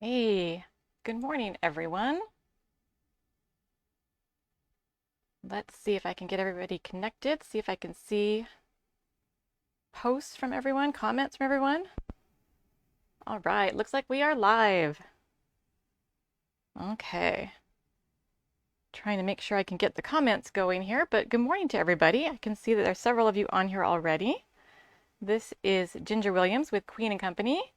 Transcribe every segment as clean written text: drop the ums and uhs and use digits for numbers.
Hey, good morning, everyone. Let's see if I can get everybody connected, see if I can see posts from everyone, comments from everyone. All right, looks like we are live. Okay, trying to make sure I can get the comments going here, but good morning to everybody. I can see that there's several of you on here already. This is Ginger Williams with Queen and Company,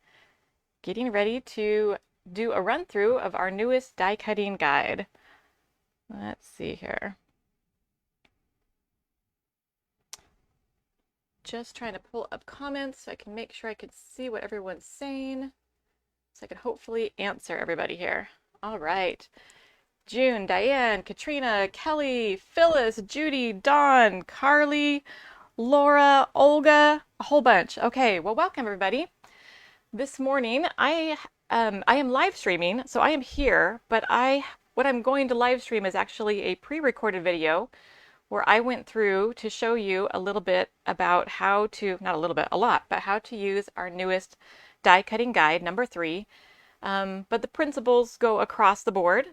getting ready to do a run through of our newest die cutting guide. Let's see here. Just trying to pull up comments so I can make sure I can see what everyone's saying, so I can hopefully answer everybody here. All right. June, Diane, Katrina, Kelly, Phyllis, Judy, Dawn, Carly, Laura, Olga, a whole bunch. Okay, well, welcome everybody. This morning I am live streaming, so I am here, but what I'm going to live stream is actually a pre-recorded video where I went through to show you a little bit about how to, not a little bit, a lot, but how to use our newest die cutting guide, number 3. But the principles go across the board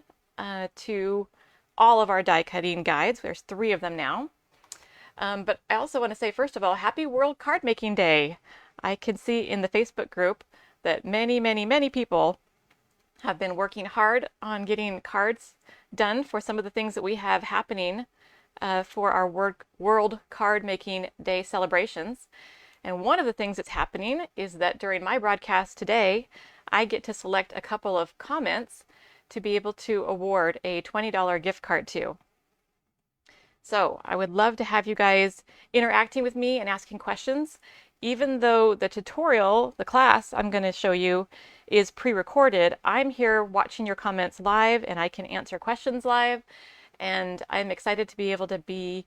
to all of our die cutting guides. There's 3 of them now. But I also want to say, first of all, happy World Card Making Day. I can see in the Facebook group that many people have been working hard on getting cards done for some of the things that we have happening for our World Card Making Day celebrations. And one of the things that's happening is that during my broadcast today, I get to select a couple of comments to be able to award a $20 gift card to. So I would love to have you guys interacting with me and asking questions. Even though the tutorial, the class I'm going to show you is pre-recorded, I'm here watching your comments live and I can answer questions live. And I'm excited to be able to be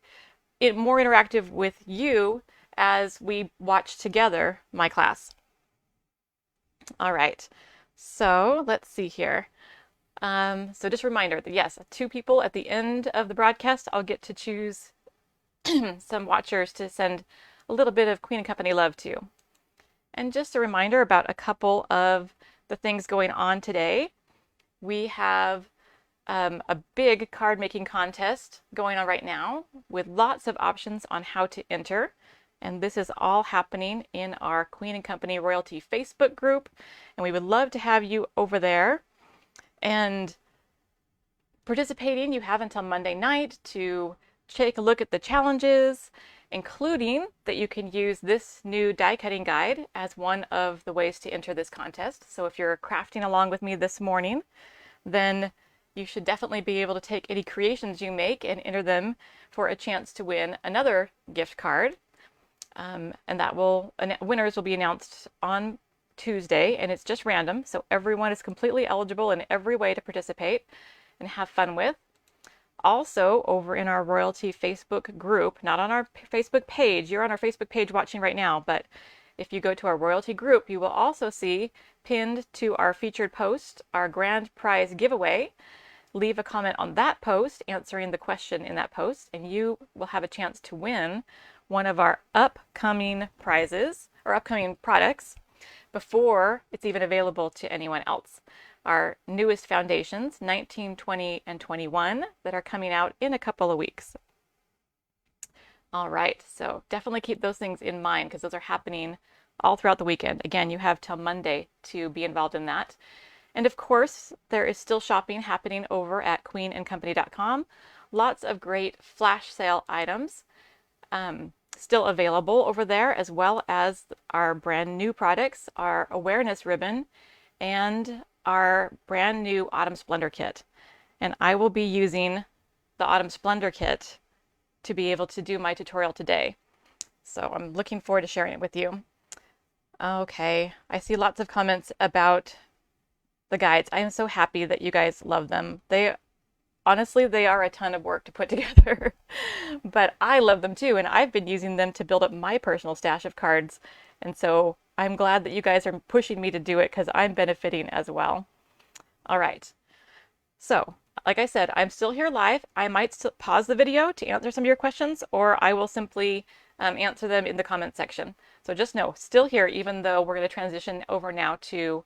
more interactive with you as we watch together my class. All right, so let's see here. So just a reminder that yes, 2 people at the end of the broadcast, I'll get to choose some watchers to send a little bit of Queen and Company love to. And just a reminder about a couple of the things going on today. We have a big card making contest going on right now with lots of options on how to enter. And this is all happening in our Queen and Company Royalty Facebook group. And we would love to have you over there and participating. You have until Monday night to take a look at the challenges, including that you can use this new die cutting guide as one of the ways to enter this contest. So if you're crafting along with me this morning, then you should definitely be able to take any creations you make and enter them for a chance to win another gift card. And winners will be announced on Tuesday, and it's just random, so everyone is completely eligible in every way to participate and have fun with. Also, over in our Royalty Facebook group, not on our Facebook page, you're on our Facebook page watching right now, but if you go to our Royalty group, you will also see pinned to our featured post our grand prize giveaway. Leave a comment on that post answering the question in that post, and you will have a chance to win one of our upcoming prizes or upcoming products before it's even available to anyone else. Our newest foundations, 19, 20, and 21, that are coming out in a couple of weeks. All right, so definitely keep those things in mind because those are happening all throughout the weekend. Again, you have till Monday to be involved in that. And of course, there is still shopping happening over at queenandcompany.com. Lots of great flash sale items still available over there, as well as our brand new products, our awareness ribbon, and our brand new Autumn Splendor kit. And I will be using the Autumn Splendor kit to be able to do my tutorial today. So I'm looking forward to sharing it with you. Okay, I see lots of comments about the guides. I am so happy that you guys love them. Honestly, they are a ton of work to put together, but I love them too. And I've been using them to build up my personal stash of cards. And so I'm glad that you guys are pushing me to do it because I'm benefiting as well. All right. So like I said, I'm still here live. I might pause the video to answer some of your questions, or I will simply answer them in the comment section. So just know, still here, even though we're going to transition over now to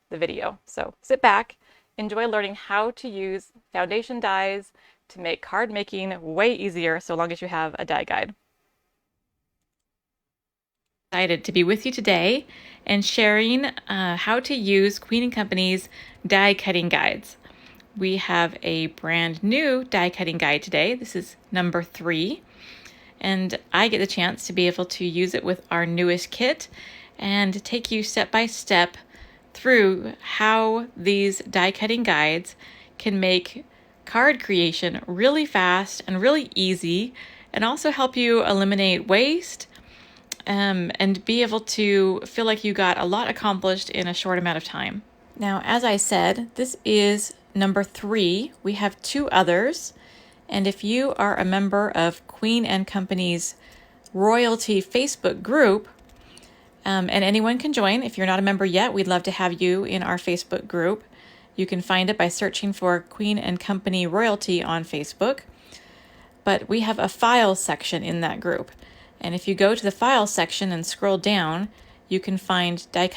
the video. So sit back, enjoy learning how to use foundation dies to make card making way easier so long as you have a die guide. Excited to be with you today and sharing how to use Queen & Company's die cutting guides. We have a brand new die cutting guide today. This is number 3, and I get the chance to be able to use it with our newest kit and take you step by step through how these die cutting guides can make card creation really fast and really easy, and also help you eliminate waste and be able to feel like you got a lot accomplished in a short amount of time. Now, as I said, this is number 3. We have 2 others, and if you are a member of Queen & Company's Royalty Facebook group, and anyone can join. If you're not a member yet, we'd love to have you in our Facebook group. You can find it by searching for Queen & Company Royalty on Facebook. But we have a files section in that group. And if you go to the files section and scroll down, you can find die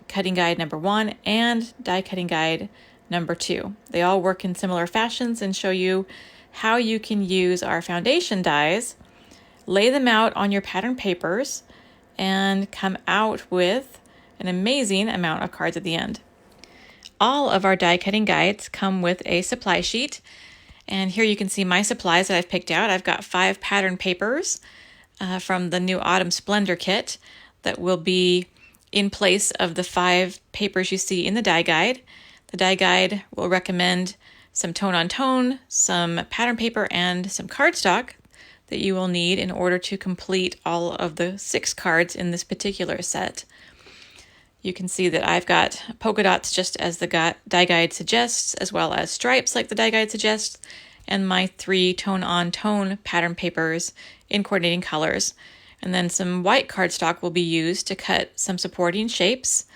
cutting guide number 1 and die cutting guide number 2. They all work in similar fashions and show you how you can use our foundation dies, lay them out on your pattern papers, and come out with an amazing amount of cards at the end. All of our die cutting guides come with a supply sheet, and here you can see my supplies that I've picked out. I've got 5 pattern papers from the new Autumn Splendor kit that will be in place of the 5 papers you see in the die guide. The die guide will recommend some tone-on-tone, some pattern paper, and some cardstock that you will need in order to complete all of the 6 cards in this particular set. You can see that I've got polka dots just as the die guide suggests, as well as stripes like the die guide suggests, and my 3 tone-on-tone pattern papers in coordinating colors. And then some white cardstock will be used to cut some supporting shapes.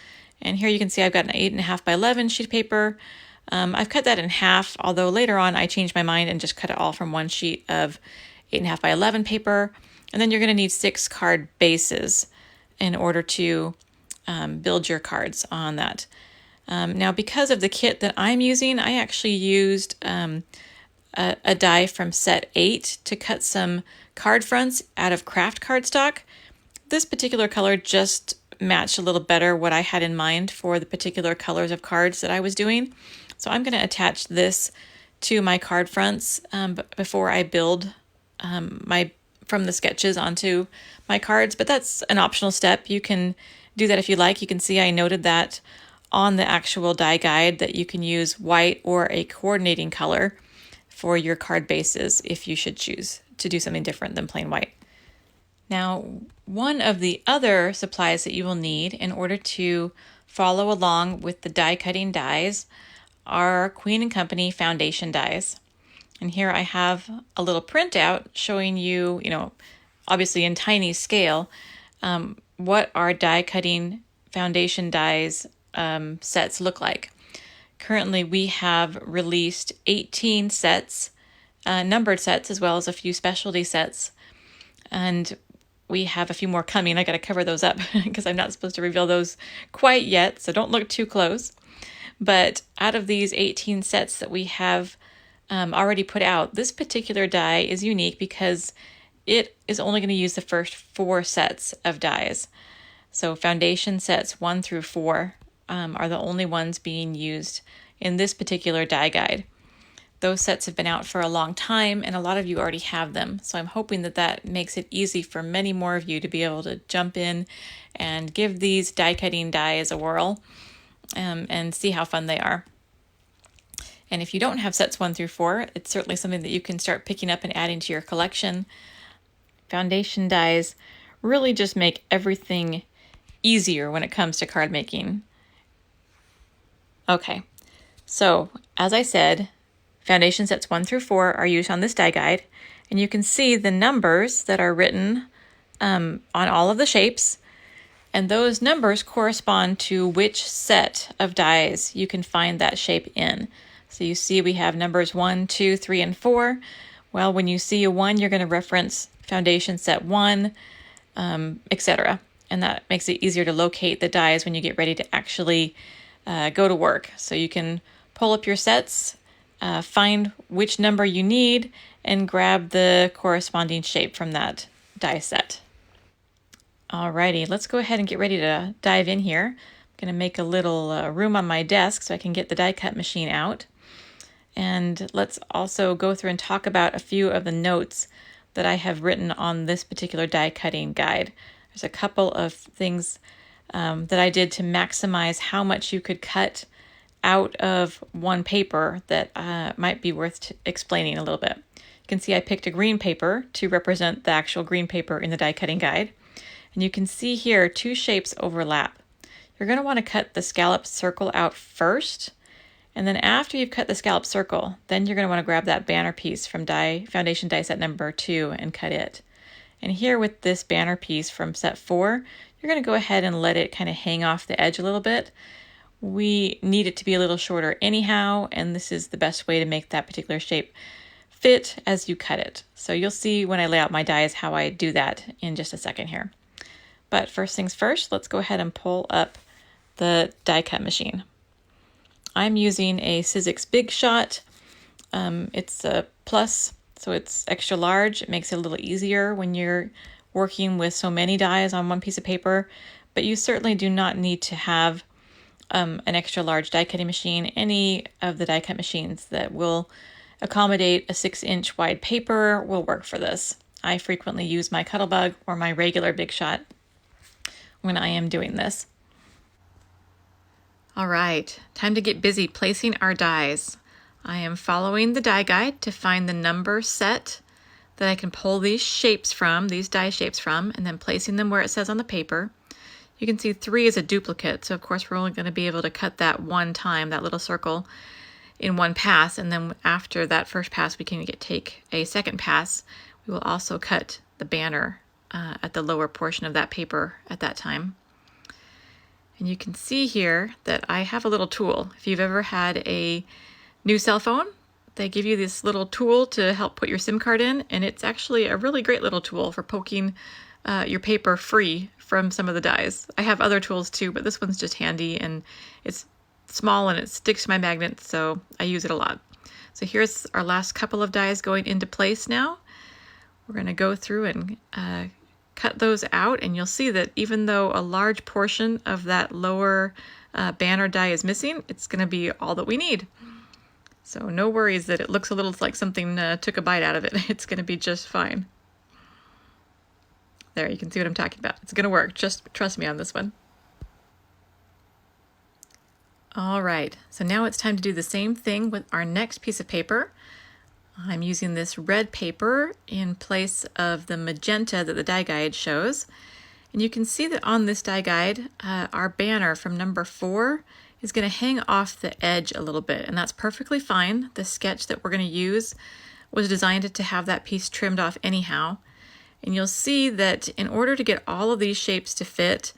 And here you can see I've got an 8.5 by 11 sheet of paper. I've cut that in half, although later on I changed my mind and just cut it all from one sheet of 8.5 by 11 paper. And then you're going to need 6 card bases in order to build your cards on that. Now, because of the kit that I'm using, I actually used a die from set 8 to cut some card fronts out of craft cardstock. This particular color just matched a little better what I had in mind for the particular colors of cards that I was doing. So I'm going to attach this to my card fronts before I build from the sketches onto my cards, but that's an optional step. You can do that if you like. You can see I noted that on the actual die guide that you can use white or a coordinating color for your card bases if you should choose to do something different than plain white. Now, one of the other supplies that you will need in order to follow along with the die cutting dies are Queen & Company foundation dies. And here I have a little printout showing you, obviously in tiny scale, what our die cutting foundation dies sets look like. Currently, we have released 18 sets, numbered sets, as well as a few specialty sets. And we have a few more coming. I got to cover those up because I'm not supposed to reveal those quite yet, so don't look too close. But out of these 18 sets that we have already put out, this particular die is unique because it is only going to use the first 4 sets of dies. So foundation sets 1 through 4 are the only ones being used in this particular die guide. Those sets have been out for a long time, and a lot of you already have them. So I'm hoping that that makes it easy for many more of you to be able to jump in and give these die cutting dies a whirl and see how fun they are. And if you don't have sets 1 through 4, it's certainly something that you can start picking up and adding to your collection. Foundation dies really just make everything easier when it comes to card making. Okay, so as I said, foundation sets 1 through 4 are used on this die guide, and you can see the numbers that are written on all of the shapes, and those numbers correspond to which set of dies you can find that shape in. So you see we have numbers 1, 2, 3, and 4. Well, when you see a 1, you're going to reference foundation set 1, etc. And that makes it easier to locate the dies when you get ready to actually go to work. So you can pull up your sets, find which number you need, and grab the corresponding shape from that die set. Alrighty, let's go ahead and get ready to dive in here. I'm going to make a little room on my desk so I can get the die cut machine out. And let's also go through and talk about a few of the notes that I have written on this particular die cutting guide. There's a couple of things that I did to maximize how much you could cut out of one paper that might be worth explaining a little bit. You can see I picked a green paper to represent the actual green paper in the die cutting guide. And you can see here two shapes overlap. You're going to want to cut the scalloped circle out first. And then after you've cut the scallop circle, then you're going to want to grab that banner piece from foundation die set number 2 and cut it. And here with this banner piece from set 4, you're going to go ahead and let it kind of hang off the edge a little bit. We need it to be a little shorter anyhow, and this is the best way to make that particular shape fit as you cut it. So you'll see when I lay out my dies how I do that in just a second here. But first things first, let's go ahead and pull up the die cut machine. I'm using a Sizzix Big Shot. It's a plus, so it's extra large. It makes it a little easier when you're working with so many dies on one piece of paper, but you certainly do not need to have an extra large die cutting machine. Any of the die cut machines that will accommodate a 6-inch wide paper will work for this. I frequently use my Cuttlebug or my regular Big Shot when I am doing this. All right, time to get busy placing our dies. I am following the die guide to find the number set that I can pull these shapes from, these die shapes from, and then placing them where it says on the paper. You can see 3 is a duplicate, so of course we're only going to be able to cut that one time, that little circle, in one pass, and then after that first pass we can take a second pass. We will also cut the banner at the lower portion of that paper at that time. And you can see here that I have a little tool. If you've ever had a new cell phone, they give you this little tool to help put your SIM card in, and it's actually a really great little tool for poking your paper free from some of the dies. I have other tools too, but this one's just handy, and it's small and it sticks to my magnet, so I use it a lot. So here's our last couple of dies going into place now. We're going to go through and cut those out, and you'll see that even though a large portion of that lower banner die is missing, it's going to be all that we need. So no worries that it looks a little like something took a bite out of it. It's going to be just fine. There, you can see what I'm talking about. It's going to work. Just trust me on this one. All right, so now it's time to do the same thing with our next piece of paper. I'm using this red paper in place of the magenta that the die guide shows. And you can see that on this die guide, our banner from number 4 is going to hang off the edge a little bit, and that's perfectly fine. The sketch that we're going to use was designed to have that piece trimmed off anyhow. And you'll see that in order to get all of these shapes to fit,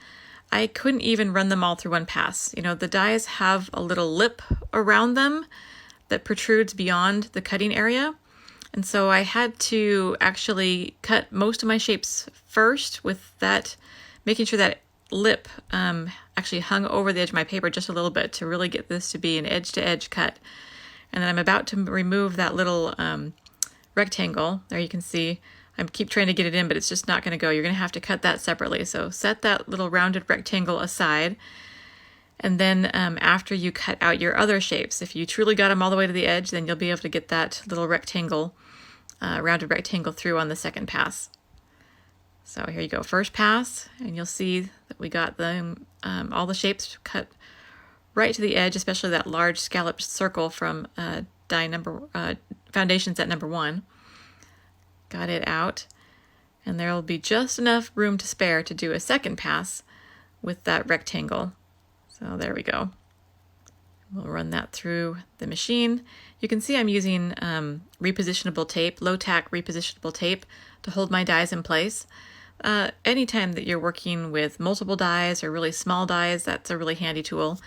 I couldn't even run them all through one pass. You know, the dies have a little lip around them that protrudes beyond the cutting area. And so I had to actually cut most of my shapes first with that, making sure that lip actually hung over the edge of my paper just a little bit to really get this to be an edge-to-edge cut. And then I'm about to remove that little rectangle. There you can see, I keep trying to get it in, but it's just not going to go. You're going to have to cut that separately. So set that little rounded rectangle aside. And then after you cut out your other shapes, if you truly got them all the way to the edge, then you'll be able to get that little rectangle, rounded rectangle through on the second pass. So here you go, first pass, and you'll see that we got them, all the shapes cut right to the edge, especially that large scalloped circle from foundation set number 1. Got it out, and there will be just enough room to spare to do a second pass with that rectangle. So there we go. We'll run that through the machine. You can see I'm using repositionable tape, low-tack repositionable tape to hold my dies in place. Anytime that you're working with multiple dies or really small dies, that's a really handy tool.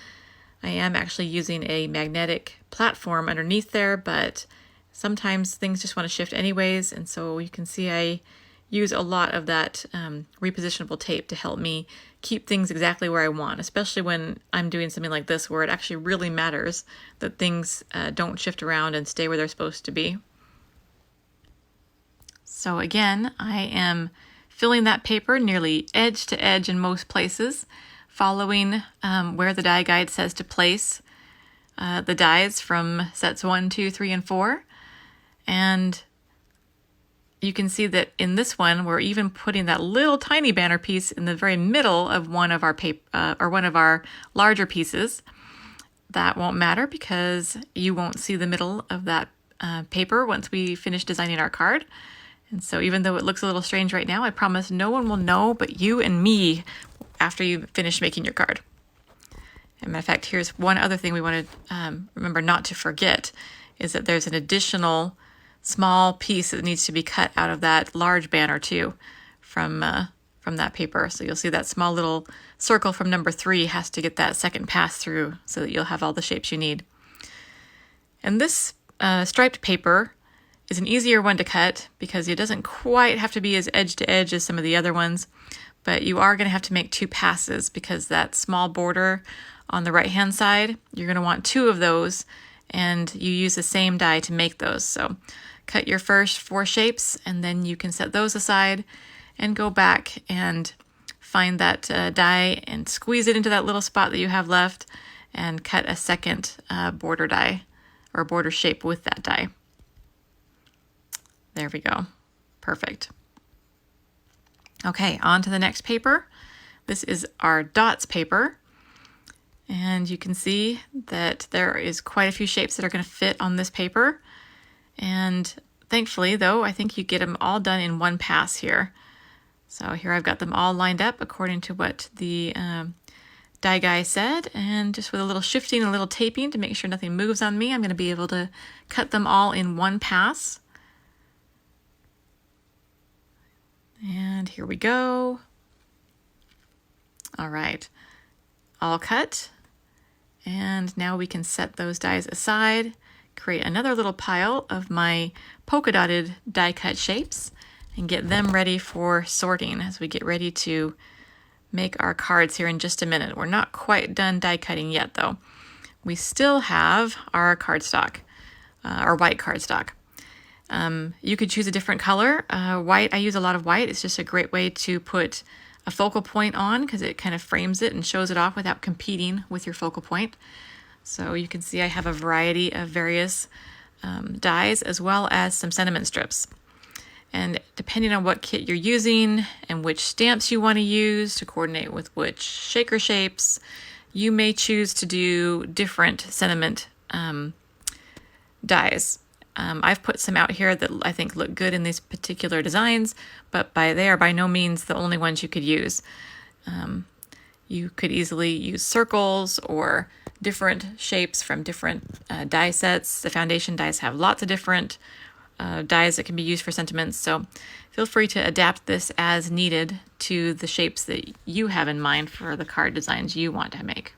I am actually using a magnetic platform underneath there, but sometimes things just want to shift anyways, and so you can see I use a lot of that repositionable tape to help me keep things exactly where I want, especially when I'm doing something like this where it actually really matters that things don't shift around and stay where they're supposed to be. So again, I am filling that paper nearly edge to edge in most places, following where the die guide says to place the dies from sets 1, 2, 3, and 4. And you can see that in this one, we're even putting that little tiny banner piece in the very middle of one of our one of our larger pieces. That won't matter because you won't see the middle of that paper once we finish designing our card. And so even though it looks a little strange right now, I promise no one will know but you and me after you finish making your card. As a matter of fact, here's one other thing we want to remember not to forget, is that there's an additional small piece that needs to be cut out of that large banner too from that paper. So you'll see that small little circle from number 3 has to get that second pass through so that you'll have all the shapes you need. And this striped paper is an easier one to cut because it doesn't quite have to be as edge to edge as some of the other ones, but you are going to have to make 2 passes because that small border on the right hand side, you're going to want 2 of those, and you use the same die to make those. So cut your first 4 shapes and then you can set those aside and go back and find that die and squeeze it into that little spot that you have left and cut a second border die or border shape with that die. There we go. Perfect. Okay, on to the next paper. This is our dots paper. And you can see that there is quite a few shapes that are going to fit on this paper. And thankfully, though, I think you get them all done in one pass here. So here I've got them all lined up according to what the die guy said. And just with a little shifting, a little taping to make sure nothing moves on me, I'm going to be able to cut them all in one pass. And here we go. All right, all cut. And now we can set those dies aside, create another little pile of my polka dotted die cut shapes, and get them ready for sorting as we get ready to make our cards here in just a minute. We're not quite done die cutting yet though. We still have our cardstock, our white cardstock. You could choose a different color. White, I use a lot of white. It's just a great way to put a focal point on because it kind of frames it and shows it off without competing with your focal point. So you can see I have a variety of various dies as well as some sentiment strips. And depending on what kit you're using and which stamps you want to use to coordinate with which shaker shapes, you may choose to do different sentiment dies. I've put some out here that I think look good in these particular designs, but they are by no means the only ones you could use. You could easily use circles or different shapes from different die sets. The foundation dies have lots of different dies that can be used for sentiments, so feel free to adapt this as needed to the shapes that you have in mind for the card designs you want to make.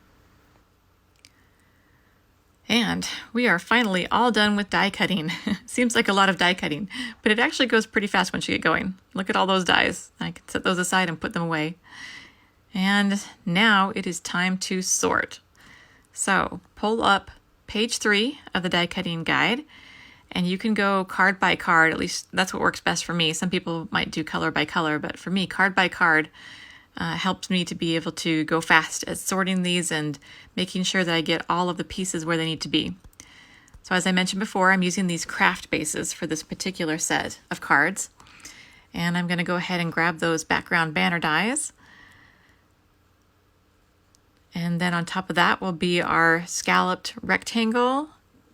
And we are finally all done with die cutting. Seems like a lot of die cutting, but it actually goes pretty fast once you get going. Look at all those dies. I can set those aside and put them away. And now it is time to sort. So pull up page 3 of the die cutting guide, and you can go card by card. At least that's what works best for me. Some people might do color by color, but for me, card by card helps me to be able to go fast at sorting these and making sure that I get all of the pieces where they need to be. So as I mentioned before, I'm using these craft bases for this particular set of cards. And I'm going to go ahead and grab those background banner dies. And then on top of that will be our scalloped rectangle,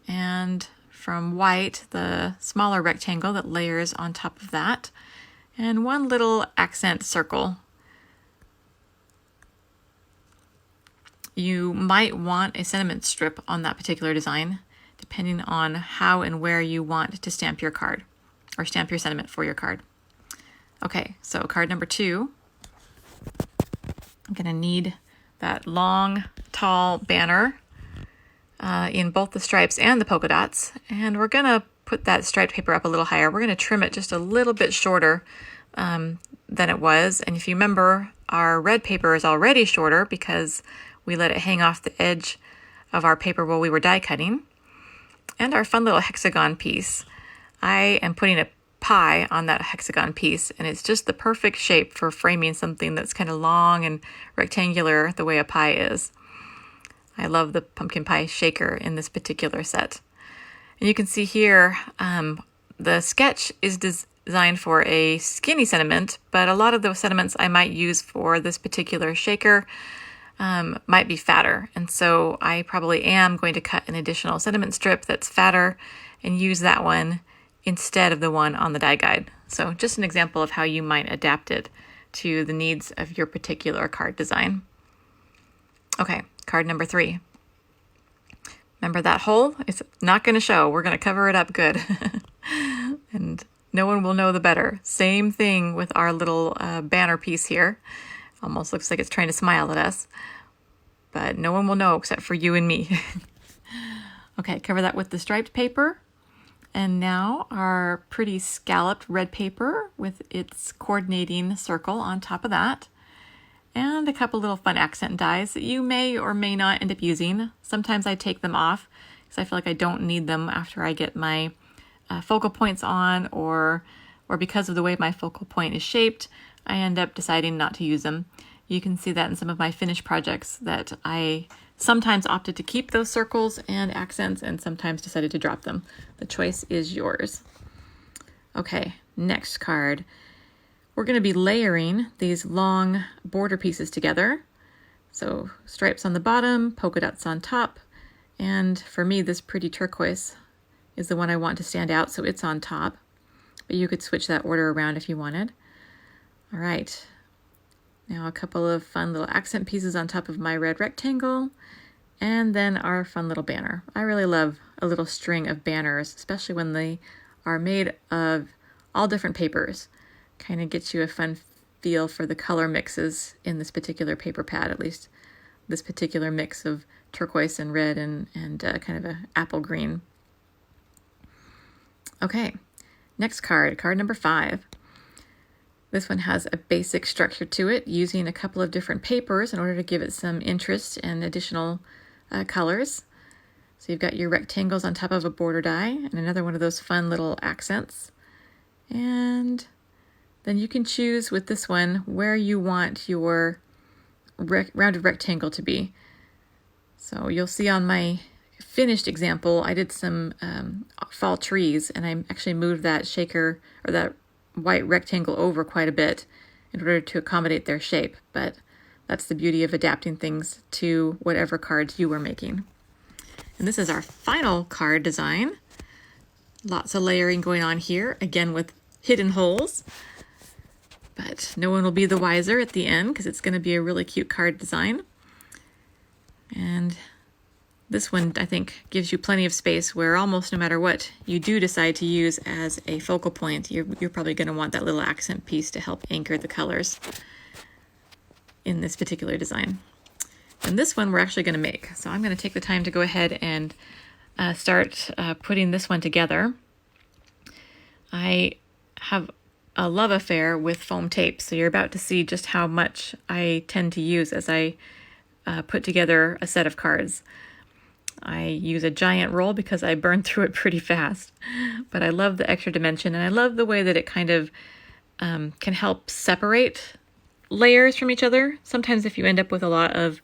and from white, the smaller rectangle that layers on top of that, and one little accent circle. You might want a sentiment strip on that particular design, depending on how and where you want to stamp your card, or stamp your sentiment for your card. Okay, so card number 2, I'm gonna need that long, tall banner in both the stripes and the polka dots, and we're gonna put that striped paper up a little higher. We're gonna trim it just a little bit shorter than it was, and if you remember, our red paper is already shorter because we let it hang off the edge of our paper while we were die cutting. And our fun little hexagon piece. I am putting a pie on that hexagon piece, and it's just the perfect shape for framing something that's kind of long and rectangular the way a pie is. I love the pumpkin pie shaker in this particular set. And you can see here, the sketch is designed for a skinny sediment, but a lot of those sediments I might use for this particular shaker might be fatter. And so I probably am going to cut an additional sediment strip that's fatter and use that one instead of the one on the die guide. So just an example of how you might adapt it to the needs of your particular card design. Okay, card number 3. Remember that hole? It's not going to show. We're going to cover it up good. And no one will know the better. Same thing with our little banner piece here. Almost looks like it's trying to smile at us. But no one will know except for you and me. Okay, cover that with the striped paper. And now our pretty scalloped red paper with its coordinating circle on top of that. And a couple little fun accent dies that you may or may not end up using. Sometimes I take them off because I feel like I don't need them after I get my focal points on, or because of the way my focal point is shaped, I end up deciding not to use them. You can see that in some of my finished projects that I sometimes opted to keep those circles and accents and sometimes decided to drop them. The choice is yours. Okay, next card. We're going to be layering these long border pieces together. So stripes on the bottom, polka dots on top, and for me this pretty turquoise is the one I want to stand out, so it's on top. But you could switch that order around if you wanted. All right, now a couple of fun little accent pieces on top of my red rectangle, and then our fun little banner. I really love a little string of banners, especially when they are made of all different papers. Kind of gets you a fun feel for the color mixes in this particular paper pad, at least this particular mix of turquoise and red and kind of a apple green. Okay, next card, card number 5. This one has a basic structure to it, using a couple of different papers in order to give it some interest and additional colors. So you've got your rectangles on top of a border die and another one of those fun little accents. And then you can choose with this one where you want your rounded rectangle to be. So you'll see on my finished example, I did some fall trees, and I actually moved that shaker or that white rectangle over quite a bit in order to accommodate their shape. But that's the beauty of adapting things to whatever cards you were making. And this is our final card design. Lots of layering going on here, again with hidden holes. But no one will be the wiser at the end because it's going to be a really cute card design. And this one, I think, gives you plenty of space where almost no matter what you do decide to use as a focal point, you're probably going to want that little accent piece to help anchor the colors in this particular design. And this one we're actually going to make. So I'm going to take the time to go ahead and start putting this one together. I have a love affair with foam tape, so you're about to see just how much I tend to use as I put together a set of cards. I use a giant roll because I burn through it pretty fast, but I love the extra dimension, and I love the way that it kind of can help separate layers from each other. Sometimes if you end up with a lot of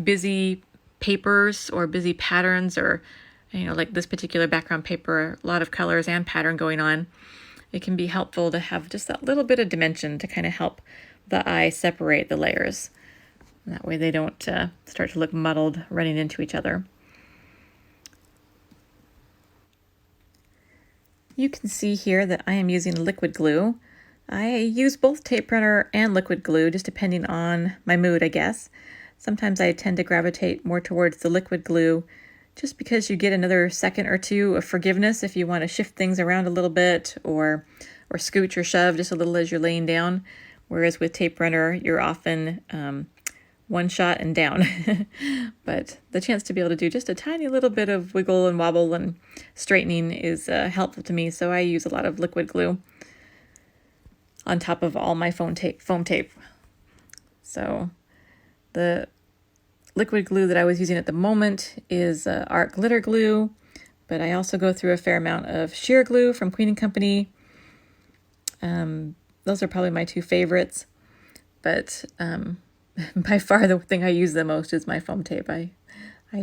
busy papers or busy patterns, or like this particular background paper, a lot of colors and pattern going on, it can be helpful to have just that little bit of dimension to kind of help the eye separate the layers. That way they don't start to look muddled running into each other. You can see here that I am using liquid glue. I use both tape runner and liquid glue, just depending on my mood, I guess. Sometimes I tend to gravitate more towards the liquid glue just because you get another second or two of forgiveness if you want to shift things around a little bit or scooch or shove just a little as you're laying down. Whereas with tape runner, you're often one shot and down. But the chance to be able to do just a tiny little bit of wiggle and wobble and straightening is helpful to me. So I use a lot of liquid glue on top of all my foam tape. So the liquid glue that I was using at the moment is Art Glitter Glue, but I also go through a fair amount of sheer glue from Queen & Company. Those are probably my two favorites, but by far the thing I use the most is my foam tape. I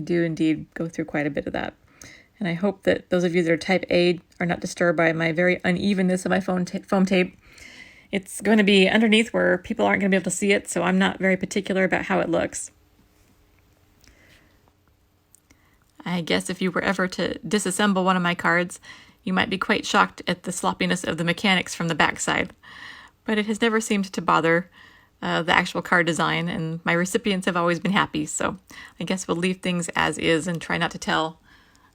do indeed go through quite a bit of that. And I hope that those of you that are type A are not disturbed by my very unevenness of my foam tape. It's going to be underneath where people aren't going to be able to see it, so I'm not very particular about how it looks. I guess if you were ever to disassemble one of my cards, you might be quite shocked at the sloppiness of the mechanics from the backside. But it has never seemed to bother the actual card design, and my recipients have always been happy, so I guess we'll leave things as is and try not to tell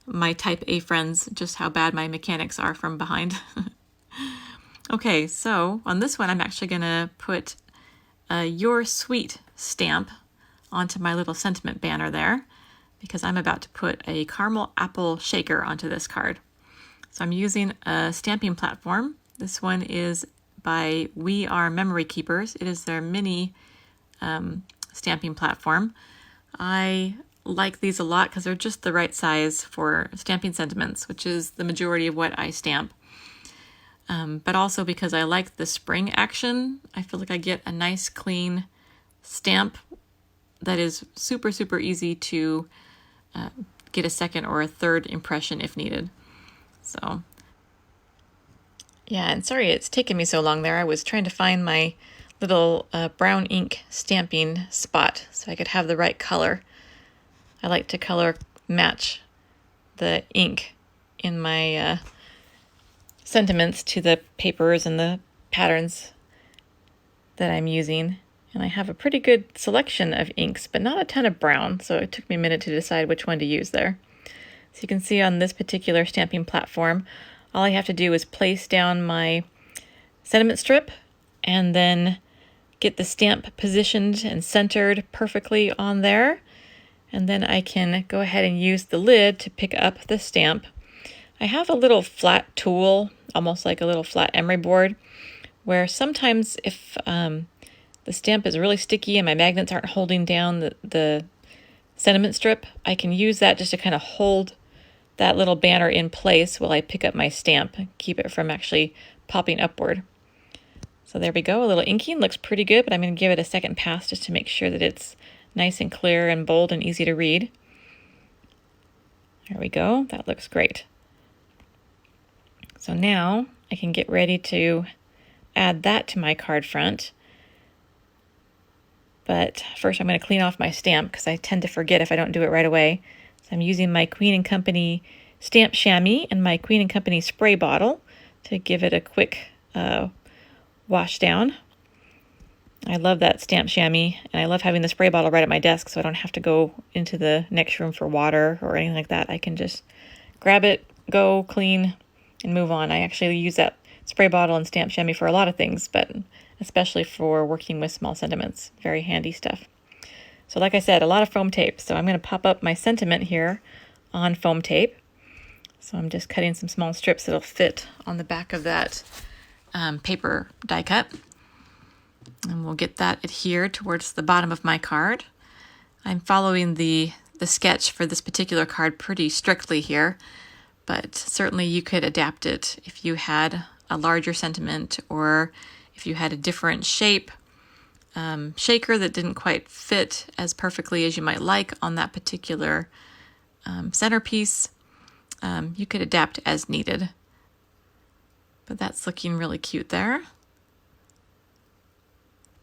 my type A friends just how bad my mechanics are from behind. Okay, so on this one I'm actually going to put Your Sweet stamp onto my little sentiment banner there, because I'm about to put a caramel apple shaker onto this card. So I'm using a stamping platform. This one is by We Are Memory Keepers. It is their mini stamping platform. I like these a lot because they're just the right size for stamping sentiments, which is the majority of what I stamp. But also because I like the spring action. I feel like I get a nice clean stamp that is super, super easy to get a second or a third impression if needed. So yeah, and sorry it's taken me so long there. I was trying to find my little brown ink stamping spot so I could have the right color. I like to color match the ink in my sentiments to the papers and the patterns that I'm using. And I have a pretty good selection of inks, but not a ton of brown, so it took me a minute to decide which one to use there. So you can see on this particular stamping platform, all I have to do is place down my sentiment strip and then get the stamp positioned and centered perfectly on there. And then I can go ahead and use the lid to pick up the stamp. I have a little flat tool, almost like a little flat emery board, where sometimes if the stamp is really sticky and my magnets aren't holding down the sentiment strip, I can use that just to kind of hold that little banner in place while I pick up my stamp and keep it from actually popping upward. So there we go, a little inking, looks pretty good, but I'm going to give it a second pass just to make sure that it's nice and clear and bold and easy to read. There we go, that looks great. So now I can get ready to add that to my card front. But first I'm going to clean off my stamp because I tend to forget if I don't do it right away. So I'm using my Queen & Company stamp chamois and my Queen & Company spray bottle to give it a quick wash down. I love that stamp chamois, and I love having the spray bottle right at my desk so I don't have to go into the next room for water or anything like that. I can just grab it, go, clean, and move on. I actually use that spray bottle and stamp chamois for a lot of things, but especially for working with small sentiments. Very handy stuff. So like I said, a lot of foam tape. So I'm going to pop up my sentiment here on foam tape. So I'm just cutting some small strips that'll fit on the back of that paper die cut. And we'll get that adhered towards the bottom of my card. I'm following the sketch for this particular card pretty strictly here, but certainly you could adapt it if you had a larger sentiment or if you had a different shape shaker that didn't quite fit as perfectly as you might like on that particular centerpiece. You could adapt as needed. But that's looking really cute there.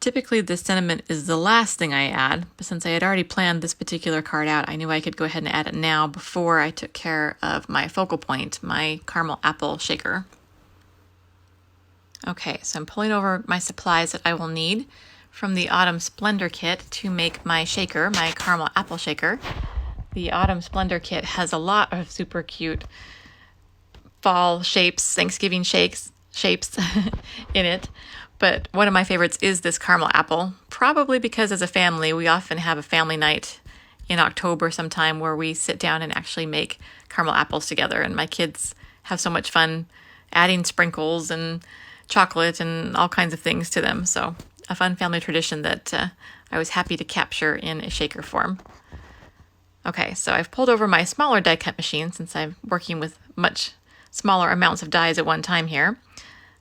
Typically this sentiment is the last thing I add, but since I had already planned this particular card out, I knew I could go ahead and add it now before I took care of my focal point, my caramel apple shaker. Okay, so I'm pulling over my supplies that I will need from the Autumn Splendor kit to make my shaker, my caramel apple shaker. The Autumn Splendor kit has a lot of super cute fall shapes, Thanksgiving shapes in it. But one of my favorites is this caramel apple, probably because as a family, we often have a family night in October sometime where we sit down and actually make caramel apples together. And my kids have so much fun adding sprinkles and chocolate and all kinds of things to them. So a fun family tradition that I was happy to capture in a shaker form. Okay, so I've pulled over my smaller die cut machine since I'm working with much smaller amounts of dies at one time here.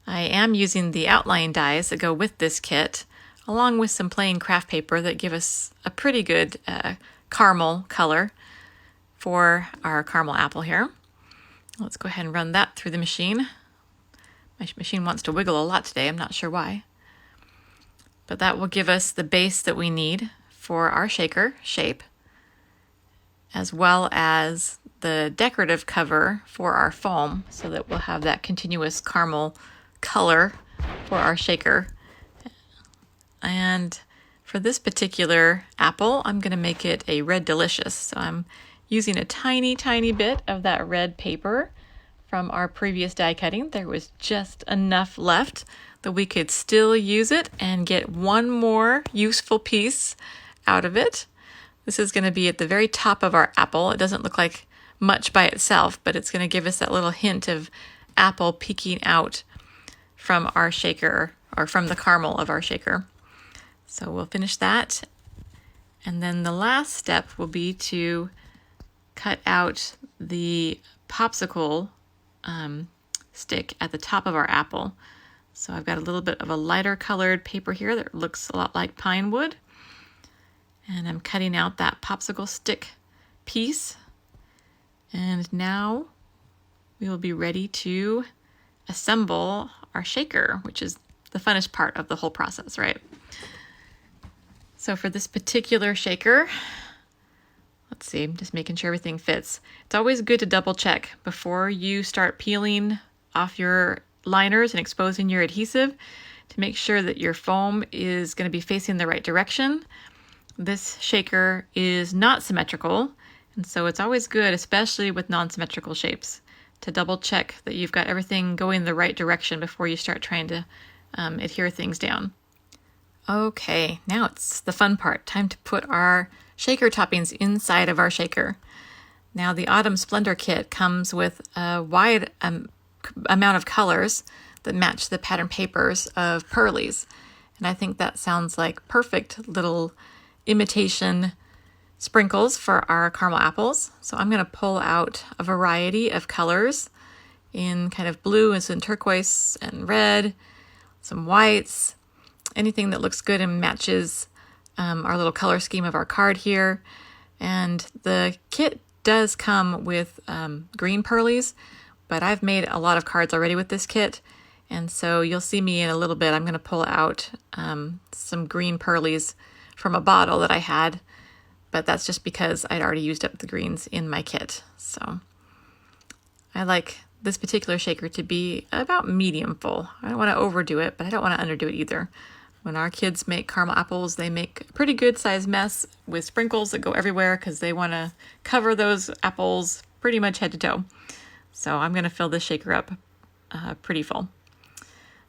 I am using the outline dies that go with this kit, along with some plain craft paper that give us a pretty good caramel color for our caramel apple here. Let's go ahead and run that through the machine. My machine wants to wiggle a lot today, I'm not sure why. But that will give us the base that we need for our shaker shape, as well as the decorative cover for our foam, so that we'll have that continuous caramel color for our shaker. And for this particular apple, I'm going to make it a red delicious. So I'm using a tiny, tiny bit of that red paper from our previous die cutting. There was just enough left that we could still use it and get one more useful piece out of it. This is going to be at the very top of our apple. It doesn't look like much by itself, but it's going to give us that little hint of apple peeking out from our shaker, or from the caramel of our shaker. So we'll finish that. And then the last step will be to cut out the popsicle stick at the top of our apple. So I've got a little bit of a lighter colored paper here that looks a lot like pine wood. And I'm cutting out that popsicle stick piece. And now we will be ready to assemble our shaker, which is the funnest part of the whole process, right? So for this particular shaker, let's see, I'm just making sure everything fits. It's always good to double check before you start peeling off your liners and exposing your adhesive to make sure that your foam is going to be facing the right direction. This shaker is not symmetrical, and so it's always good, especially with non-symmetrical shapes, to double check that you've got everything going the right direction before you start trying to adhere things down. Okay, now it's the fun part. Time to put our shaker toppings inside of our shaker. Now the Autumn Splendor kit comes with a wide amount of colors that match the pattern papers of Pearlies. And I think that sounds like perfect little imitation sprinkles for our caramel apples. So I'm going to pull out a variety of colors in kind of blue and some turquoise and red, some whites, anything that looks good and matches our little color scheme of our card here. And the kit does come with green Pearlies, but I've made a lot of cards already with this kit. And so you'll see me in a little bit. I'm going to pull out some green Pearlies from a bottle that I had, but that's just because I'd already used up the greens in my kit. So I like this particular shaker to be about medium full. I don't want to overdo it, but I don't want to underdo it either. When our kids make caramel apples, they make a pretty good sized mess with sprinkles that go everywhere because they want to cover those apples pretty much head to toe. So I'm going to fill this shaker up pretty full.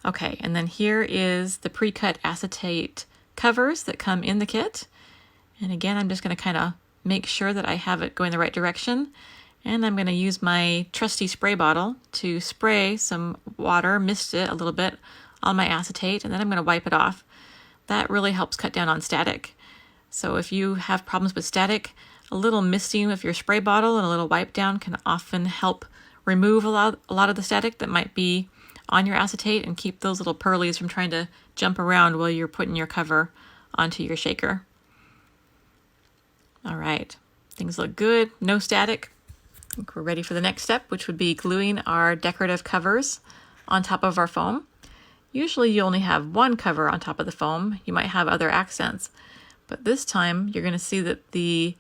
Okay, and then here is the pre-cut acetate covers that come in the kit. And again, I'm just going to kind of make sure that I have it going the right direction. And I'm going to use my trusty spray bottle to spray some water, mist it a little bit on my acetate, and then I'm going to wipe it off. That really helps cut down on static. So if you have problems with static, a little misting with your spray bottle and a little wipe down can often help remove a lot of the static that might be on your acetate and keep those little Pearlies from trying to jump around while you're putting your cover onto your shaker. All right, things look good, no static. I think we're ready for the next step, which would be gluing our decorative covers on top of our foam. Usually you only have one cover on top of the foam. You might have other accents, but this time you're going to see that the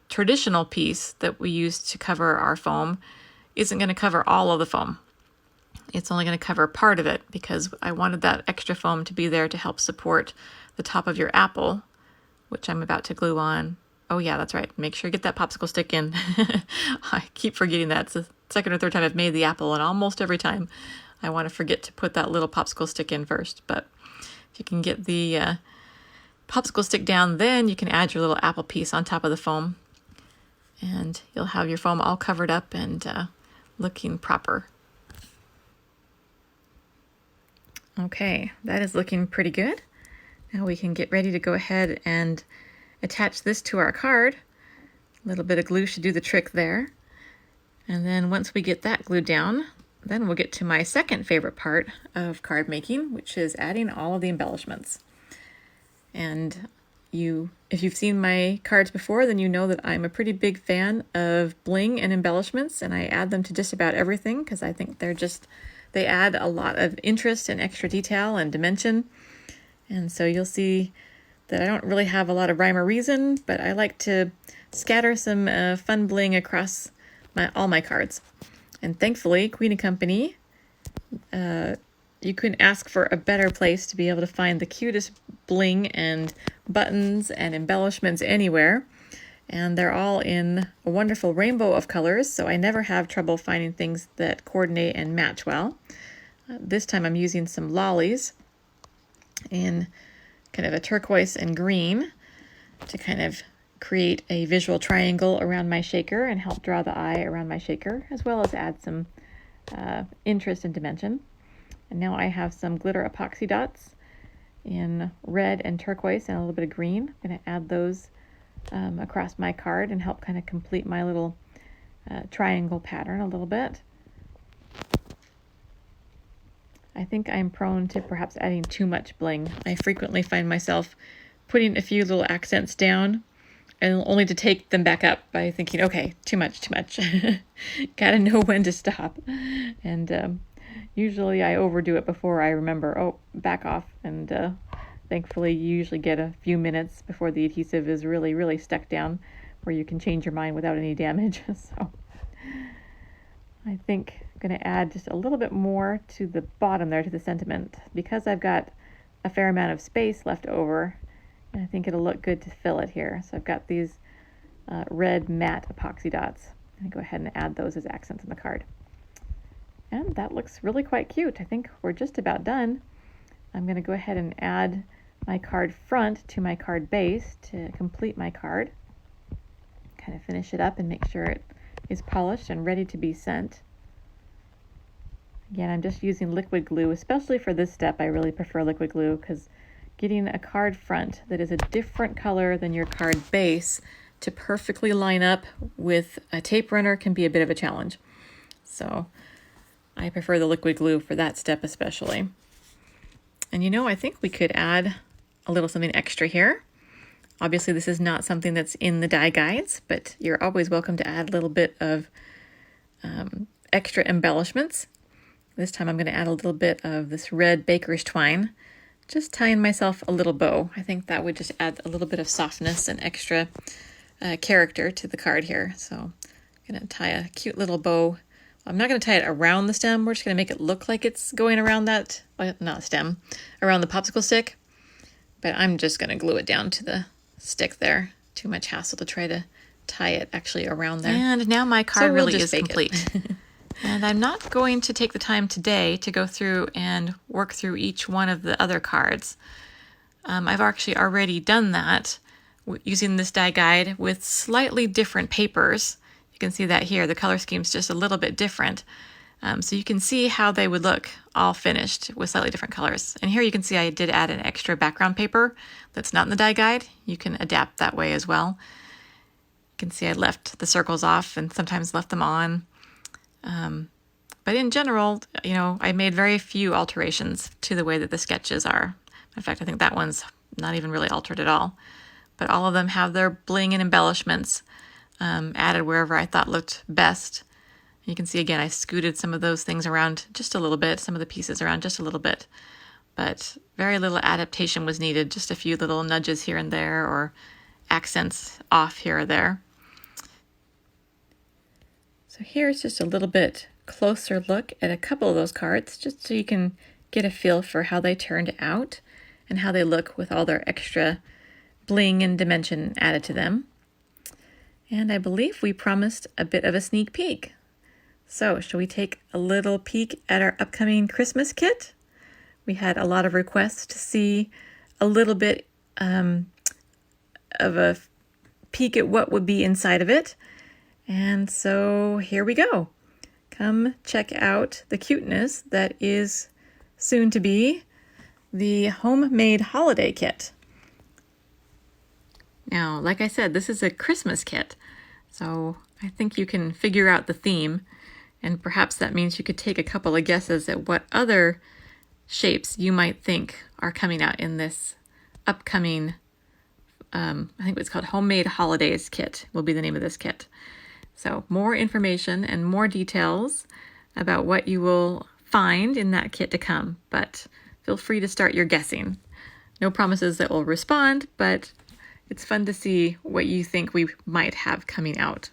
traditional piece that we use to cover our foam isn't going to cover all of the foam. It's only going to cover part of it because I wanted that extra foam to be there to help support the top of your apple, which I'm about to glue on. Oh yeah, that's right. Make sure you get that popsicle stick in. I keep forgetting that. It's the second or third time I've made the apple, and almost every time I want to forget to put that little popsicle stick in first. But if you can get the popsicle stick down, then you can add your little apple piece on top of the foam, and you'll have your foam all covered up and looking proper. Okay, that is looking pretty good. Now we can get ready to go ahead and attach this to our card. A little bit of glue should do the trick there. And then once we get that glued down, then we'll get to my second favorite part of card making, which is adding all of the embellishments. And if you've seen my cards before, then you know that I'm a pretty big fan of bling and embellishments, and I add them to just about everything because I think they add a lot of interest and extra detail and dimension. And so you'll see that I don't really have a lot of rhyme or reason, but I like to scatter some fun bling across all my cards. And thankfully, Queen & Company, you couldn't ask for a better place to be able to find the cutest bling and buttons and embellishments anywhere. And they're all in a wonderful rainbow of colors, so I never have trouble finding things that coordinate and match well. This time I'm using some lollies in kind of a turquoise and green to kind of create a visual triangle around my shaker and help draw the eye around my shaker, as well as add some interest and dimension. And now I have some glitter epoxy dots in red and turquoise and a little bit of green. I'm going to add those across my card and help kind of complete my little triangle pattern a little bit. I think I'm prone to perhaps adding too much bling. I frequently find myself putting a few little accents down and only to take them back up by thinking, okay, too much. Gotta know when to stop. And usually I overdo it before I remember, oh, back off. And thankfully you usually get a few minutes before the adhesive is really, really stuck down where you can change your mind without any damage. So I think I'm going to add just a little bit more to the bottom there, to the sentiment, because I've got a fair amount of space left over. And I think it'll look good to fill it here. So I've got these red matte epoxy dots. I'm going to go ahead and add those as accents on the card. And that looks really quite cute. I think we're just about done. I'm going to go ahead and add my card front to my card base to complete my card. Kind of finish it up and make sure it is polished and ready to be sent. Again, I'm just using liquid glue, especially for this step. I really prefer liquid glue because getting a card front that is a different color than your card base to perfectly line up with a tape runner can be a bit of a challenge. So I prefer the liquid glue for that step especially. And I think we could add a little something extra here. Obviously this is not something that's in the die guides, but you're always welcome to add a little bit of extra embellishments. This time I'm going to add a little bit of this red baker's twine, just tying myself a little bow. I think that would just add a little bit of softness and extra character to the card here. So I'm going to tie a cute little bow. I'm not going to tie it around the stem. We're just going to make it look like it's going around that, well, not stem, around the popsicle stick. But I'm just going to glue it down to the stick there. Too much hassle to try to tie it actually around there. And now my card really is complete. And I'm not going to take the time today to go through and work through each one of the other cards. I've actually already done that using this die guide with slightly different papers. You can see that here. The color scheme's just a little bit different. So you can see how they would look all finished with slightly different colors. And here you can see I did add an extra background paper that's not in the die guide. You can adapt that way as well. You can see I left the circles off and sometimes left them on. But in general, I made very few alterations to the way that the sketches are. In fact, I think that one's not even really altered at all. But all of them have their bling and embellishments added wherever I thought looked best. You can see again, I scooted some of those things around just a little bit, some of the pieces around just a little bit. But very little adaptation was needed, just a few little nudges here and there or accents off here or there. So here's just a little bit closer look at a couple of those cards, just so you can get a feel for how they turned out and how they look with all their extra bling and dimension added to them. And I believe we promised a bit of a sneak peek. So shall we take a little peek at our upcoming Christmas kit? We had a lot of requests to see a little bit of a peek at what would be inside of it. And so here we go. Come check out the cuteness that is soon to be the homemade holiday kit. Now, like I said, this is a Christmas kit, so I think you can figure out the theme, and perhaps that means you could take a couple of guesses at what other shapes you might think are coming out in this upcoming, I think it's called Homemade Holidays Kit will be the name of this kit. So more information and more details about what you will find in that kit to come, but feel free to start your guessing. No promises that we'll respond, but it's fun to see what you think we might have coming out.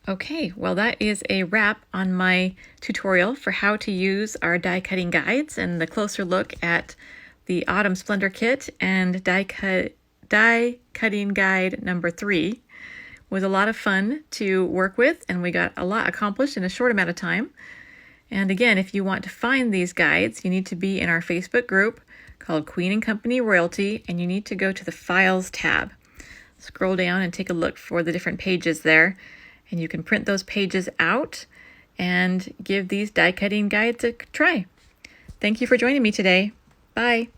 Okay, well that is a wrap on my tutorial for how to use our die cutting guides and the closer look at the Autumn Splendor Kit and die cutting guide number 3. It was a lot of fun to work with, and we got a lot accomplished in a short amount of time. And again, if you want to find these guides, you need to be in our Facebook group called Queen & Company Royalty, and you need to go to the Files tab. Scroll down and take a look for the different pages there, and you can print those pages out and give these die cutting guides a try. Thank you for joining me today. Bye.